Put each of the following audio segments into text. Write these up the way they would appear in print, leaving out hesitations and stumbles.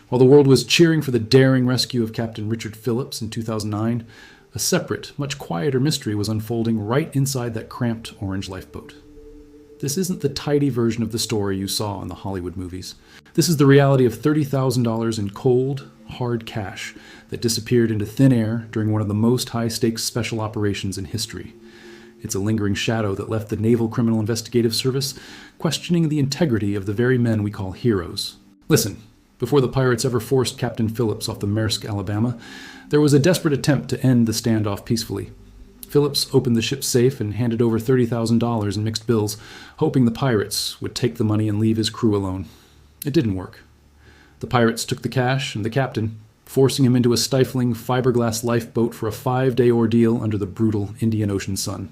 While the world was cheering for the daring rescue of Captain Richard Phillips in 2009, a separate, much quieter mystery was unfolding right inside that cramped orange lifeboat. This isn't the tidy version of the story you saw in the Hollywood movies. This is the reality of $30,000 in cold, hard cash that disappeared into thin air during one of the most high-stakes special operations in history. It's a lingering shadow that left the Naval Criminal Investigative Service questioning the integrity of the very men we call heroes. Listen, before the pirates ever forced Captain Phillips off the Maersk, Alabama, there was a desperate attempt to end the standoff peacefully. Phillips opened the ship's safe and handed over $30,000 in mixed bills, hoping the pirates would take the money and leave his crew alone. It didn't work. The pirates took the cash and the captain, forcing him into a stifling fiberglass lifeboat for a 5-day ordeal under the brutal Indian Ocean sun.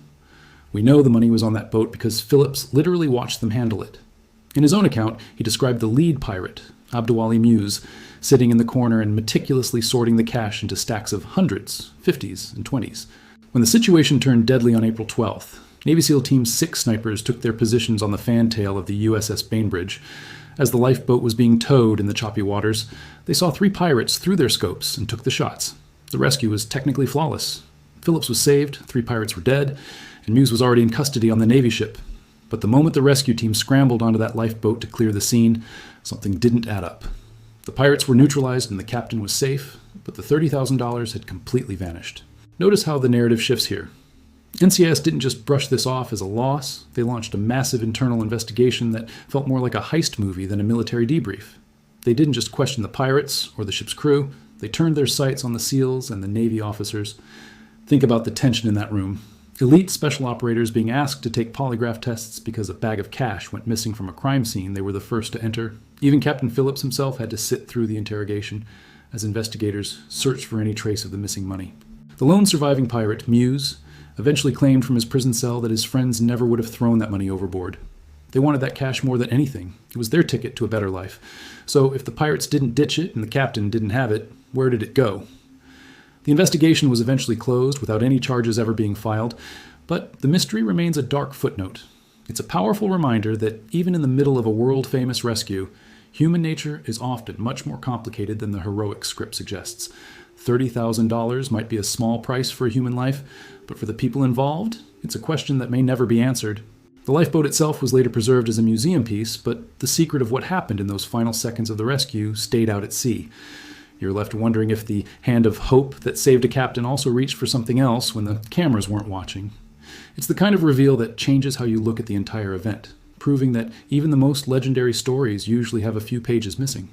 We know the money was on that boat because Phillips literally watched them handle it. In his own account, he described the lead pirate, Abdulwali Muse, sitting in the corner and meticulously sorting the cash into stacks of hundreds, 50s, and 20s. When the situation turned deadly on April 12th, Navy SEAL Team 6 snipers took their positions on the fantail of the USS Bainbridge. As the lifeboat was being towed in the choppy waters, they saw 3 pirates through their scopes and took the shots. The rescue was technically flawless. Phillips was saved, 3 pirates were dead, and Muse was already in custody on the Navy ship. But the moment the rescue team scrambled onto that lifeboat to clear the scene, something didn't add up. The pirates were neutralized and the captain was safe, but the $30,000 had completely vanished. Notice how the narrative shifts here. NCIS didn't just brush this off as a loss, they launched a massive internal investigation that felt more like a heist movie than a military debrief. They didn't just question the pirates or the ship's crew, they turned their sights on the SEALs and the Navy officers. Think about the tension in that room. Elite special operators being asked to take polygraph tests because a bag of cash went missing from a crime scene they were the first to enter. Even Captain Phillips himself had to sit through the interrogation as investigators searched for any trace of the missing money. The lone surviving pirate, Muse, eventually claimed from his prison cell that his friends never would have thrown that money overboard. They wanted that cash more than anything. It was their ticket to a better life. So if the pirates didn't ditch it and the captain didn't have it, where did it go? The investigation was eventually closed without any charges ever being filed, but the mystery remains a dark footnote. It's a powerful reminder that even in the middle of a world-famous rescue, human nature is often much more complicated than the heroic script suggests. $30,000 might be a small price for a human life, but for the people involved, it's a question that may never be answered. The lifeboat itself was later preserved as a museum piece, but the secret of what happened in those final seconds of the rescue stayed out at sea. You're left wondering if the hand of hope that saved a captain also reached for something else when the cameras weren't watching. It's the kind of reveal that changes how you look at the entire event, proving that even the most legendary stories usually have a few pages missing.